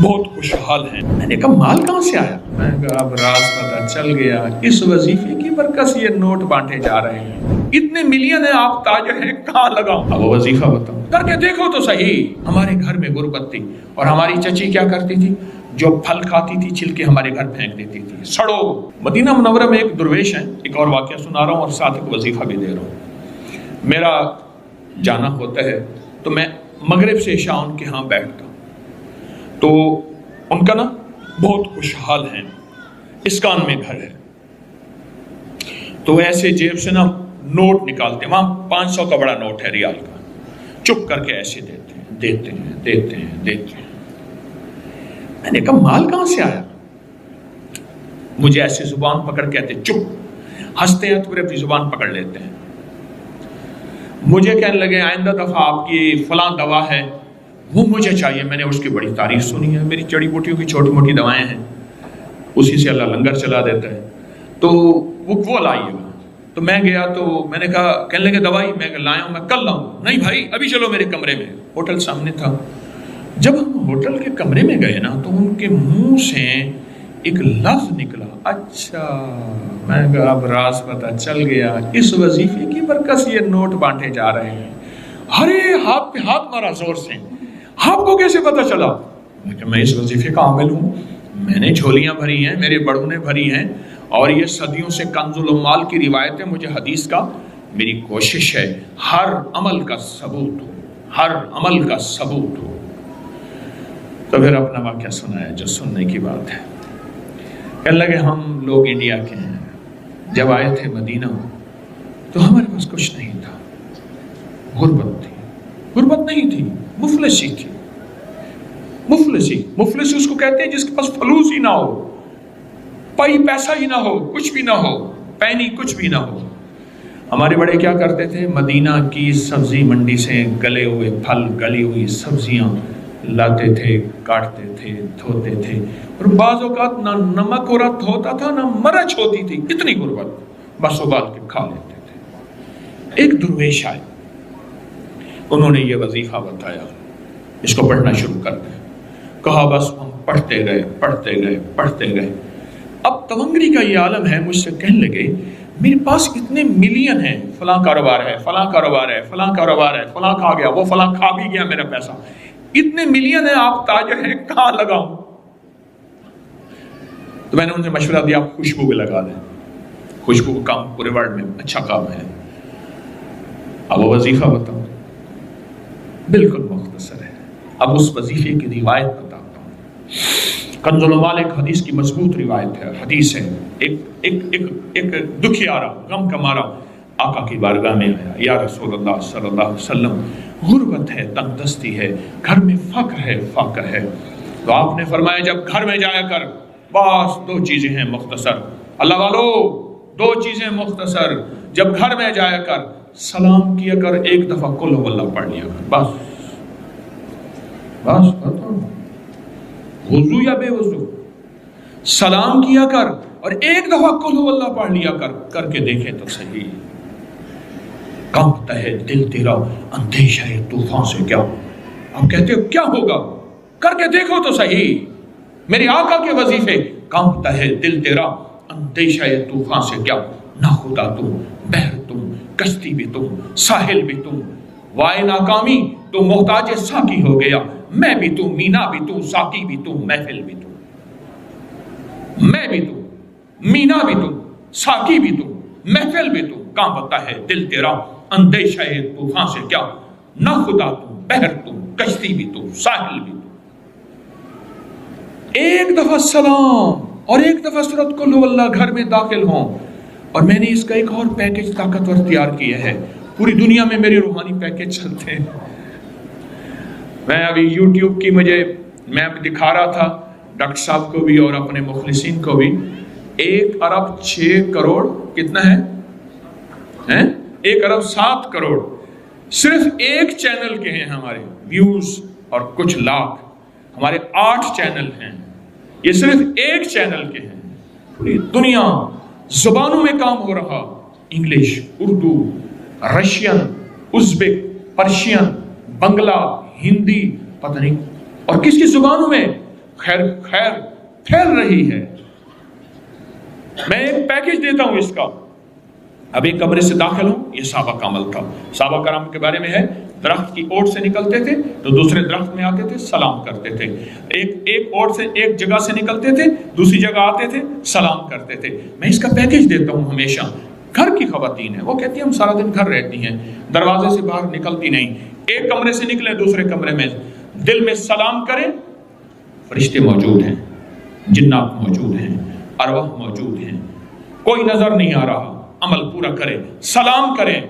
بہت خوشحال ہیں۔ میں نے کہا مال کہاں سے آیا؟ میں نے کہا اب راز پتہ چل گیا، اس وظیفے کی برکت سے یہ نوٹ بانٹے جا رہے ہیں، اتنے ملین ہیں، آپ تاجر ہیں، کہاں لگاؤں؟ اب وہ وظیفہ بتاؤ، کر کے دیکھو تو صحیح۔ ہمارے گھر میں غربت تھی اور ہماری چچی کیا کرتی تھی؟ جو پھل کھاتی تھی چھلکے ہمارے گھر پھینک دیتی تھی، سڑو۔ مدینہ منورہ میں ایک درویش ہے، ایک اور واقعہ سنا رہا ہوں اور ساتھ ایک وظیفہ بھی دے رہا ہوں۔ میرا جانا ہوتا ہے تو میں مغرب سے عشاء ان کے ہاں بیٹھتا ہوں، تو ان کا نا بہت خوشحال ہیں، اسکان میں گھر ہے، تو ایسے جیب سے نا نوٹ نکالتے ہیں، وہاں 500 کا بڑا نوٹ ہے ریال کا، چپ کر کے ایسے دیتے ہیں دیتے ہیں دیتے ہیں دیتے ہیں۔ میں نے کہا مال کہاں سے آیا؟ مجھے ایسے زبان پکڑ کہتے چپ، ہنستے ہیں تو پھر اپنی زبان پکڑ لیتے ہیں۔ مجھے کہنے لگے آئندہ دفعہ آپ کی فلاں دوا ہے وہ مجھے چاہیے۔ میں نے اس کی بڑی تعریف سنی ہے، میری جڑی بوٹیوں کی چھوٹی موٹی دوائیں ہیں، اسی سے اللہ لنگر چلا دیتا ہے، تو وہ لائیے گا۔ تو میں گیا تو میں نے کہا، کہنے لگے دوائی؟ میں لایا ہوں، میں کل لاؤں۔ نہیں بھائی ابھی چلو میرے کمرے میں، ہوٹل سامنے تھا۔ جب ہم ہوٹل کے کمرے میں گئے نا تو ان کے منہ سے ایک لفظ نکلا، اچھا۔ میں نے کہا اب راز پتہ چل گیا، اس وظیفے کی برکت سے یہ نوٹ بانٹے جا رہے ہیں۔ ارے ہاتھ پہ ہاتھ مارا زور سے، آپ کو کیسے پتہ چلا؟ میں اس وظیفے کا عامل ہوں، میں نے جھولیاں بھری ہیں، میرے بڑوں نے بھری ہیں، اور یہ صدیوں سے کنز العمال کی روایت ہے، مجھے حدیث کا، میری کوشش ہے ہر عمل کا ثبوت ہو، ہر عمل کا ثبوت ہو۔ تو پھر اپنا واقعہ سنایا جو سننے کی بات ہے۔ کہنے لگے ہم لوگ انڈیا کے ہیں، جب آئے تھے مدینہ تو ہمارے پاس کچھ نہیں تھا، غربت تھی، غربت نہیں تھی، مفلسی تھی، مفلسی۔ مفلس اس کو کہتے ہیں جس کے پاس فلوس ہی نہ ہو، پائی پیسہ ہی نہ ہو، کچھ بھی نہ ہو، پینی کچھ بھی نہ ہو۔ ہمارے بڑے کیا کرتے تھے؟ مدینہ کی سبزی منڈی سے گلے ہوئے پھل، گلی ہوئی سبزیاں لاتے تھے، کاٹتے تھے، دھوتے تھے، اور بعض اوقات نہ نمک اور ہوتا تھا نہ مرچ ہوتی تھی، اتنی غربت، بس ابال کے کھا لیتے تھے۔ ایک درویش آئے، انہوں نے یہ وظیفہ بتایا، اس کو پڑھنا شروع کر دیں۔ کہا بس ہم پڑھتے گئے پڑھتے گئے پڑھتے گئے۔ اب تونگری کا یہ عالم ہے، مجھ سے کہنے لگے میرے پاس اتنے ملین ہیں، فلاں کاروبار ہے، فلاں کاروبار ہے، فلاں کاروبار ہے، فلاں کھا گیا، وہ فلاں کھا بھی گیا میرا پیسہ، اتنے ملین ہیں، آپ تاجر ہیں، کہاں لگاؤں؟ تو میں نے ان سے مشورہ دیا آپ خوشبو پہ لگا دیں، خوشبو کا کام پورے ورلڈ میں اچھا کام ہے۔ اب وہ وظیفہ بتاؤ، بالکل مختصر ہے، اب اس وظیفے کی روایت بتاتا ہوں۔ کنز العمال ایک حدیث کی مضبوط روایت ہے، حدیث ہے، ایک دکھیارا، غم کا مارا آقا کی بارگاہ میں آیا، یا رسول اللہ صلی اللہ علیہ وسلم، غربت ہے، تنگ دستی ہے، گھر میں فقر ہے، فاقہ ہے۔ تو آپ نے فرمایا جب گھر میں جایا کر، بس دو چیزیں ہیں مختصر، اللہ والو دو چیزیں مختصر، جب گھر میں جایا کر سلام کیا کر، ایک دفعہ قل ہو اللہ پڑھ لیا کر، بس بس وضو یا بے وضو سلام کیا کر اور ایک دفعہ قل ہو اللہ پڑھ لیا کر کے دیکھیں تو صحیح، کانپتا ہے دل تیرا اندیشہ ہے طوفان سے کیا۔ آپ کہتے ہو کیا ہوگا؟ کر کے دیکھو تو صحیح، میرے آقا کے وظیفے، کانپتا ہے دل تیرا اندیشہ ہے طوفان سے کیا، نہ خدا تم، بحر تم، کشتی بھی تم، ساحل بھی تم، وائے ناکامی تو محتاج ساقی ہو گیا، میں بھی تم، مینا بھی تم، ساقی بھی تم، محفل بھی تم، میں بھی تم، مینا بھی تم، ساقی بھی تم، محفل بھی تم، کانپتا ہے دل تیرا اندیشہ ہے طوفان سے کیا، نہ خدا تم، بحر تم، کشتی بھی تم، ساحل بھی تم۔ ایک دفعہ سلام اور ایک دفعہ سورۃ قل ہو اللہ گھر میں داخل ہوں۔ اور میں نے اس کا ایک اور پیکج طاقتور تیار کیا ہے، پوری دنیا میں میرے روحانی پیکج چلتے ہیں۔ میں ابھی یوٹیوب کی میں دکھا رہا تھا ڈاکٹر صاحب کو بھی اور اپنے مخلصین کو بھی، 1 ارب 6 کروڑ کتنا ہے؟ 1 ارب 7 کروڑ صرف ایک چینل کے ہیں ہمارے ویوز، اور کچھ لاکھ، ہمارے 8 چینل ہیں، یہ صرف ایک چینل کے ہیں۔ پوری دنیا زبانوں میں کام ہو رہا، انگلش، اردو، رشین، ازبک، پرشین، بنگلہ، ہندی، پتہ نہیں اور کس کی زبانوں میں، خیر پھیل رہی ہے. میں ایک پیکج دیتا ہوں اس کا. اب ایک کمرے سے داخل ہوں, یہ صحابہ کا عمل تھا. صحابہ کرام کے بارے میں ہے, درخت کی اوٹ سے نکلتے تھے تو دوسرے درخت میں آتے تھے, سلام کرتے تھے. ایک اوٹ سے ایک جگہ سے نکلتے تھے, دوسری جگہ آتے تھے, سلام کرتے تھے. میں اس کا پیکج دیتا ہوں ہمیشہ. گھر کی خواتین ہیں, وہ کہتی ہیں ہم سارا دن گھر رہتی ہیں, دروازے سے باہر نکلتی نہیں. ایک کمرے سے نکلیں دوسرے کمرے میں, دل میں سلام کریں. فرشتے موجود ہیں, جنات موجود ہیں, ارواح موجود ہیں, کوئی نظر نہیں آ رہا. عمل پورا کریں, سلام کریں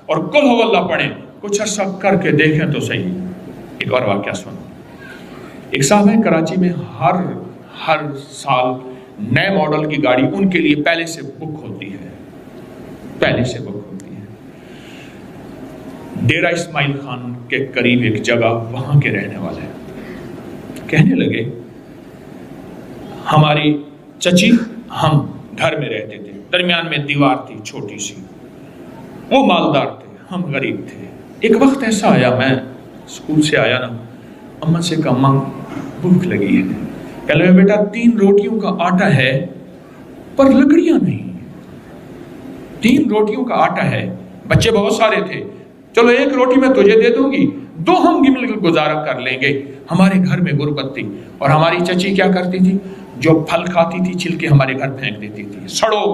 اور قل ہو اللہ پڑھیں. کچھ عرصہ کر کے دیکھیں تو صحیح. ایک اور واقعہ سنو. ایک صاحب ہے کراچی میں, ہر سال نئے ماڈل کی گاڑی ان کے لیے پہلے سے بک ہوتی ہے, پہلے سے بک ہوتی ہے. ڈیرہ اسماعیل خان کے قریب ایک جگہ, وہاں کے رہنے والے کہنے لگے ہماری چچی, ہم گھر میں رہتے تھے, درمیان میں دیوار تھی چھوٹی سی, وہ مالدار تھے, ہم غریب تھے. ایک وقت ایسا آیا, میں اسکول سے آیا نا, اماں سے کہا اماں بھوک لگی ہے. کہہ لگا بیٹا 3 روٹیوں کا آٹا ہے پر لکڑیاں نہیں. 3 روٹیوں کا آٹا ہے, بچے بہت سارے تھے, چلو 1 روٹی میں تجھے دے دوں گی, 2 ہم مل کر گزارا کر لیں گے. ہمارے گھر میں غربت تھی اور ہماری چچی کیا کرتی تھی, جو پھل کھاتی تھی چھلکے ہمارے گھر پھینک دیتی تھی. سڑو,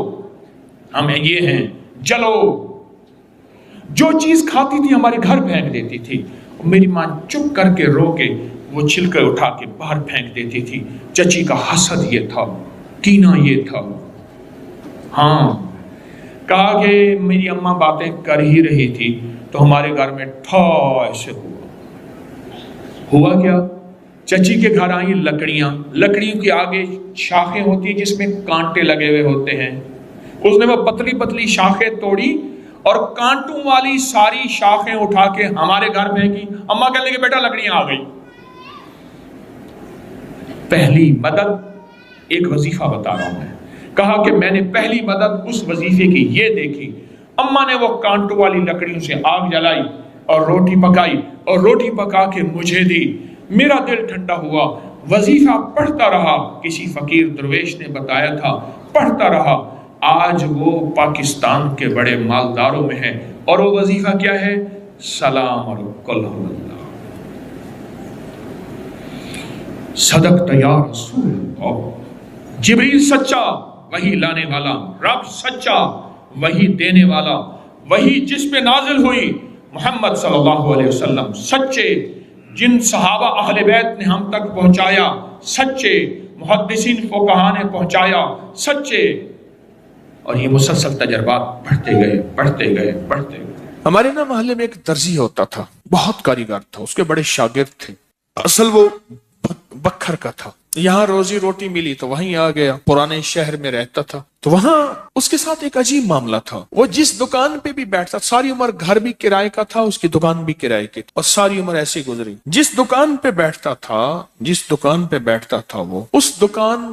ہم یہ ہیں, جلو. جو چیز کھاتی تھی ہمارے گھر پھینک دیتی تھی. میری ماں چپ کر کے رو کے وہ چھلکے اٹھا کے باہر پھینک دیتی تھی. چچی کا حسد یہ تھا, کینہ یہ تھا. ہاں, کہا کہ میری اماں باتیں کر ہی رہی تھی تو ہمارے گھر میں ٹھا ایسے ہوا کیا, چچی کے گھر آئیں لکڑیاں. لکڑیوں کے آگے شاخیں ہوتی ہیں جس میں کانٹے لگے ہوئے ہوتے ہیں. اس نے وہ پتلی پتلی شاخیں توڑی اور کانٹوں والی ساری شاخیں اٹھا کے ہمارے گھر پھینکی. اماں کہنے لگے بیٹا لکڑیاں آ گئی. پہلی مدد, ایک وظیفہ بتا رہا ہوں میں, کہا کہ میں نے پہلی مدد اس وظیفے کی یہ دیکھی. اماں نے وہ کانٹوں والی لکڑیوں سے آگ جلائی اور روٹی پکائی اور روٹی پکا کے مجھے دی. میرا دل ٹھنڈا ہوا. وظیفہ پڑھتا رہا, کسی فقیر درویش نے بتایا تھا, پڑھتا رہا. آج وہ پاکستان کے بڑے مالداروں میں ہے اور وہ وظیفہ کیا ہے, سلام اور قل ہو اللہ. صدقت یا رسول اللہ. جبریل سچا, وہی لانے والا. رب سچا, وہی دینے والا. وہی جس پہ نازل ہوئی محمد صلی اللہ علیہ وسلم سچے. جن صحابہ اہل بیت نے ہم تک پہنچایا سچے. محدثین فقہا نے پہنچایا سچے. اور یہ مسلسل تجربات بڑھتے گئے. ہمارے نا محلے میں ایک درزی ہوتا تھا, بہت کاریگر تھا, اس کے بڑے شاگرد تھے. اصل وہ بکھر کا تھا. یہاں روزی روٹی ملی تو وہیں آ گیا. پرانے شہر میں رہتا تھا تو وہاں اس کے ساتھ ایک عجیب معاملہ تھا. وہ جس دکان پہ بھی بیٹھتا, ساری عمر گھر بھی کرائے کا تھا, اس کی دکان بھی کرائے کی تھی, اور ساری عمر ایسی گزری. جس دکان پہ بیٹھتا تھا وہ اس دکان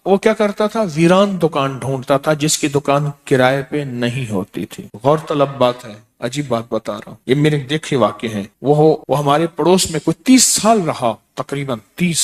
وہ کیا کرتا تھا, ویران دکان ڈھونڈتا تھا جس کی دکان کرائے پہ نہیں ہوتی تھی. غور طلب بات ہے, عجیب بات بتا رہا ہوں, یہ میرے دیکھے واقع ہیں. وہ ہمارے پڑوس میں کوئی 30 سال رہا, تقریباً 30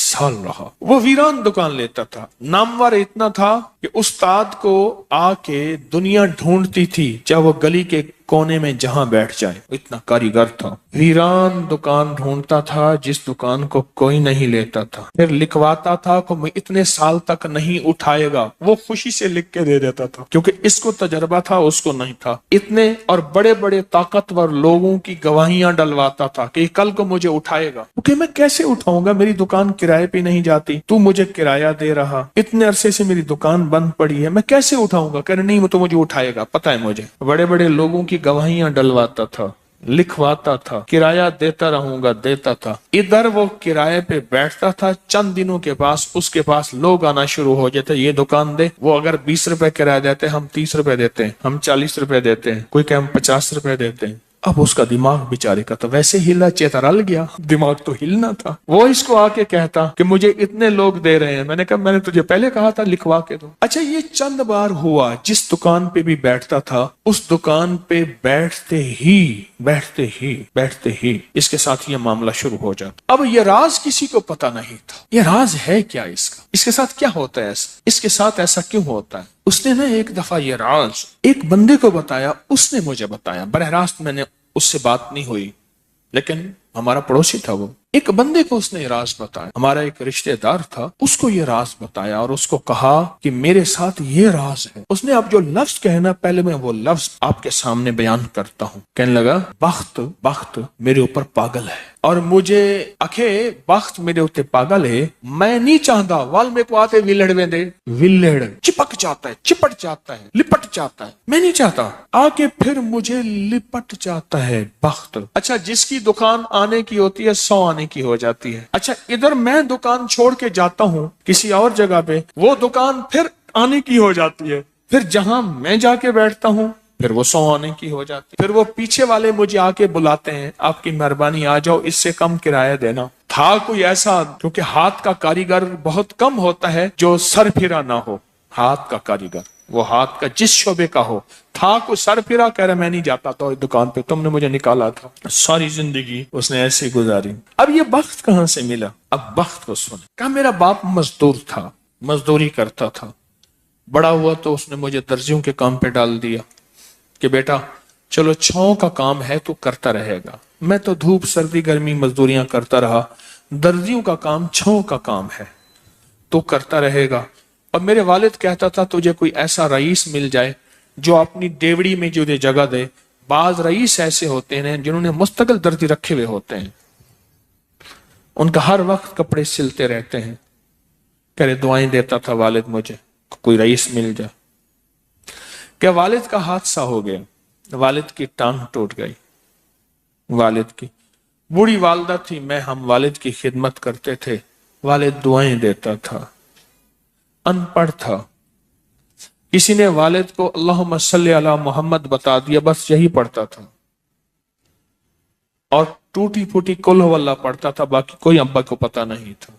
سال رہا. وہ ویران دکان لیتا تھا. نامور اتنا تھا کہ استاد کو آ کے دنیا ڈھونڈتی تھی, چاہے وہ گلی کے کونے میں جہاں بیٹھ جائے. اتنا کاریگر تھا. ویران دکان ڈھونڈتا تھا جس دکان کو کوئی نہیں لیتا تھا. پھر لکھواتا تھا کہ میں اتنے سال تک نہیں اٹھائے گا. وہ خوشی سے لکھ کے دے دیتا تھا کیونکہ اس کو تجربہ تھا, اس کو نہیں تھا. اتنے اور بڑے بڑے طاقتور لوگوں کی گواہیاں ڈلواتا تھا کہ کل کو مجھے اٹھائے گا. کہ میں کیسے اٹھاؤں گا, میری دکان کرائے پہ نہیں جاتی, تو مجھے کرایہ دے رہا, اتنے عرصے سے میری دکان بند پڑی ہے, میں کیسے اٹھاؤں گا. کہ نہیں, وہ تو مجھے اٹھائے گا, پتہ ہے مجھے. بڑے بڑے لوگوں کی گواہیاں ڈلواتا تھا, لکھواتا تھا, کرایہ دیتا رہوں گا, دیتا تھا. ادھر وہ کرائے پہ بیٹھتا تھا. چند دنوں کے پاس اس کے پاس لوگ آنا شروع ہو جاتے, یہ دکان دے. وہ اگر 20 روپے کرایہ دیتے, ہم 30 روپے دیتے ہیں, ہم 40 روپے دیتے ہیں, کوئی کہ ہم 50 روپے دیتے ہیں. اب اس کا دماغ بیچارے کا تو ویسے ہلا چیترل گیا، دماغ تو ہلنا تھا۔ وہ اس کو آ کے کہتا کہ مجھے اتنے لوگ دے رہے ہیں۔ میں نے کہا میں نے تجھے پہلے کہا تھا لکھوا کے دو۔ اچھا یہ چند بار ہوا، جس دکان پہ بھی بیٹھتا تھا اس دکان پہ بیٹھتے ہی اس کے ساتھ یہ معاملہ شروع ہو جاتا۔ اب یہ راز کسی کو پتا نہیں تھا، یہ راز ہے کیا اس کا، اس کے ساتھ کیا ہوتا ہے ایسا، اس کے ساتھ ایسا کیوں ہوتا ہے۔ اس نے نا ایک دفعہ یہ راز ایک بندے کو بتایا، اس نے مجھے بتایا، براہ راست میں نے اس سے بات نہیں ہوئی، لیکن ہمارا پڑوسی تھا وہ، ایک بندے کو اس نے یہ راز بتایا، ہمارا ایک رشتہ دار تھا، اس کو یہ راز بتایا اور اس کو کہا کہ میرے ساتھ یہ راز ہے۔ اس نے اب جو لفظ کہنا، پہلے میں وہ لفظ آپ کے سامنے بیان کرتا ہوں۔ کہنے لگا بخت میرے اوپر پاگل ہے، اور مجھے اکھے بخت میرے اوپر پاگل ہے، میں نہیں چاہتا وال میں کو آتے ویلڑ میں دے، ویلڑ چپک جاتا ہے، چپٹ جاتا ہے، لپٹ جاتا ہے، میں نہیں چاہتا، آ کے پھر مجھے لپٹ جاتا ہے بخت۔ اچھا جس کی دکان آنے کی ہوتی ہے 100 آنے کی ہو جاتی ہے۔ اچھا ادھر میں دکان چھوڑ کے جاتا ہوں کسی اور جگہ پہ، وہ دکان پھر آنے کی ہو جاتی ہے، پھر جہاں میں جا کے بیٹھتا ہوں پھر وہ 100 آنے کی ہو جاتی، پھر وہ پیچھے والے مجھے آ کے بلاتے ہیں، آپ کی مہربانی آ جاؤ، اس سے کم کرایہ دینا۔ تھا کوئی ایسا، کیونکہ ہاتھ کا کاریگر بہت کم ہوتا ہے جو سر پھرا نہ ہو، ہاتھ کا کاریگر وہ ہاتھ کا جس شعبے کا ہو، تھا کوئی سر پھرا، کہہ رہا میں نہیں جاتا تو اس دکان پہ، تم نے مجھے نکالا تھا۔ ساری زندگی اس نے ایسے گزاری۔ اب یہ بخت کہاں سے ملا؟ اب بخت کو سنے، کہا میرا باپ مزدور تھا، مزدوری کرتا تھا، بڑا ہوا تو اس نے مجھے درزیوں کے کام پہ ڈال دیا کہ بیٹا چلو چھاؤں کا کام ہے تو کرتا رہے گا۔ میں تو دھوپ سردی گرمی مزدوریاں کرتا رہا، درزیوں کا کام چھاؤں کا کام ہے تو کرتا رہے گا۔ اور میرے والد کہتا تھا تجھے کوئی ایسا رئیس مل جائے جو اپنی ڈیوڑی میں جو جگہ دے۔ بعض رئیس ایسے ہوتے ہیں جنہوں نے مستقل درزی رکھے ہوئے ہوتے ہیں، ان کا ہر وقت کپڑے سلتے رہتے ہیں۔ کہہ رہے دعائیں دیتا تھا والد مجھے کوئی رئیس مل جائے۔ کہ والد کا حادثہ ہو گیا، والد کی ٹانگ ٹوٹ گئی، والد کی بوڑھی والدہ تھی، میں ہم والد کی خدمت کرتے تھے، والد دعائیں دیتا تھا، ان پڑھ تھا، کسی نے والد کو اللہم صلی علی محمد بتا دیا، بس یہی پڑھتا تھا، اور ٹوٹی پھوٹی قل ہو اللہ پڑھتا تھا، باقی کوئی ابا کو پتا نہیں تھا۔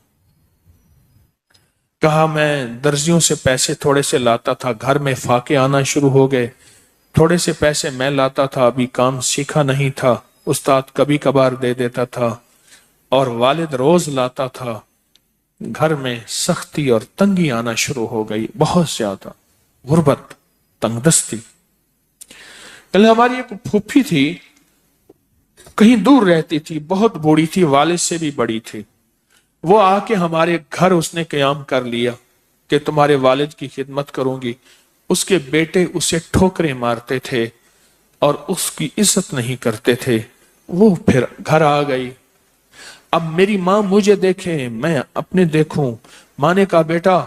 کہا میں درزیوں سے پیسے تھوڑے سے لاتا تھا، گھر میں فاقے آنا شروع ہو گئے، تھوڑے سے پیسے میں لاتا تھا، ابھی کام سیکھا نہیں تھا، استاد کبھی کبھار دے دیتا تھا، اور والد روز لاتا تھا، گھر میں سختی اور تنگی آنا شروع ہو گئی، بہت زیادہ غربت، تنگ دستی۔ کل ہماری ایک پھوپھی تھی، کہیں دور رہتی تھی، بہت بوڑھی تھی، والد سے بھی بڑی تھی، وہ آ کے ہمارے گھر اس نے قیام کر لیا کہ تمہارے والد کی خدمت کروں گی۔ اس کے بیٹے اسے ٹھوکریں مارتے تھے اور اس کی عزت نہیں کرتے تھے، وہ پھر گھر آ گئی۔ اب میری ماں مجھے دیکھے، میں اپنے دیکھوں، ماں نے کہا بیٹا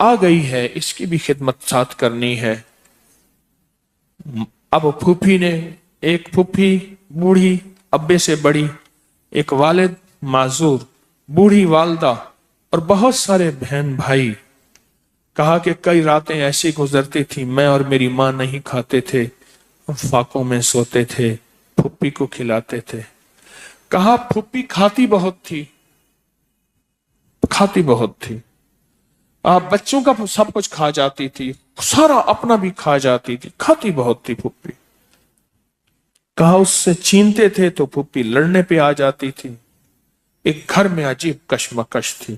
آ گئی ہے، اس کی بھی خدمت ساتھ کرنی ہے۔ اب پھوپھی نے، ایک پھوپھی بوڑھی ابے سے بڑی، ایک والد معذور، بوڑھی والدہ اور بہت سارے بہن بھائی، کہا کہ کئی راتیں ایسی گزرتی تھی، میں اور میری ماں نہیں کھاتے تھے، فاقوں میں سوتے تھے، پھوپھی کو کھلاتے تھے۔ کہا پھوپھی کھاتی بہت تھی، کھاتی بہت تھی، بچوں کا سب کچھ کھا جاتی تھی، سارا اپنا بھی کھا جاتی تھی، کھاتی بہت تھی پھوپھی۔ کہا اس سے چھینتے تھے تو پھوپھی لڑنے پہ آ جاتی تھی، ایک گھر میں عجیب کشمکش تھی۔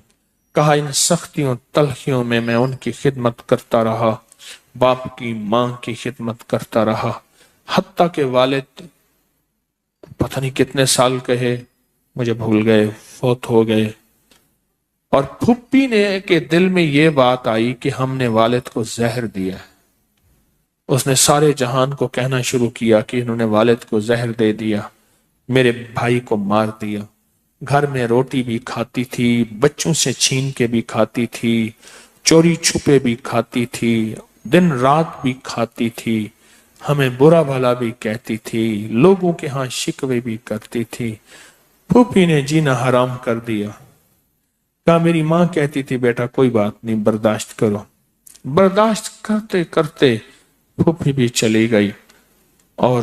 کہا ان سختیوں تلخیوں میں میں ان کی خدمت کرتا رہا، باپ کی ماں کی خدمت کرتا رہا، حتیٰ کہ والد پتہ نہیں کتنے سال کہے مجھے بھول گئے، فوت ہو گئے۔ اور پھوپھی نے کے دل میں یہ بات آئی کہ ہم نے والد کو زہر دیا ہے۔ اس نے سارے جہان کو کہنا شروع کیا کہ انہوں نے والد کو زہر دے دیا، میرے بھائی کو مار دیا۔ گھر میں روٹی بھی کھاتی تھی، بچوں سے چھین کے بھی کھاتی تھی، چوری چھپے بھی کھاتی تھی، دن رات بھی کھاتی تھی، ہمیں برا بھلا بھی کہتی تھی، لوگوں کے ہاں شکوے بھی کرتی تھی۔ پھوپھی نے جینا حرام کر دیا۔ کہا میری ماں کہتی تھی بیٹا کوئی بات نہیں، برداشت کرو۔ برداشت کرتے کرتے پھوپھی بھی چلی گئی، اور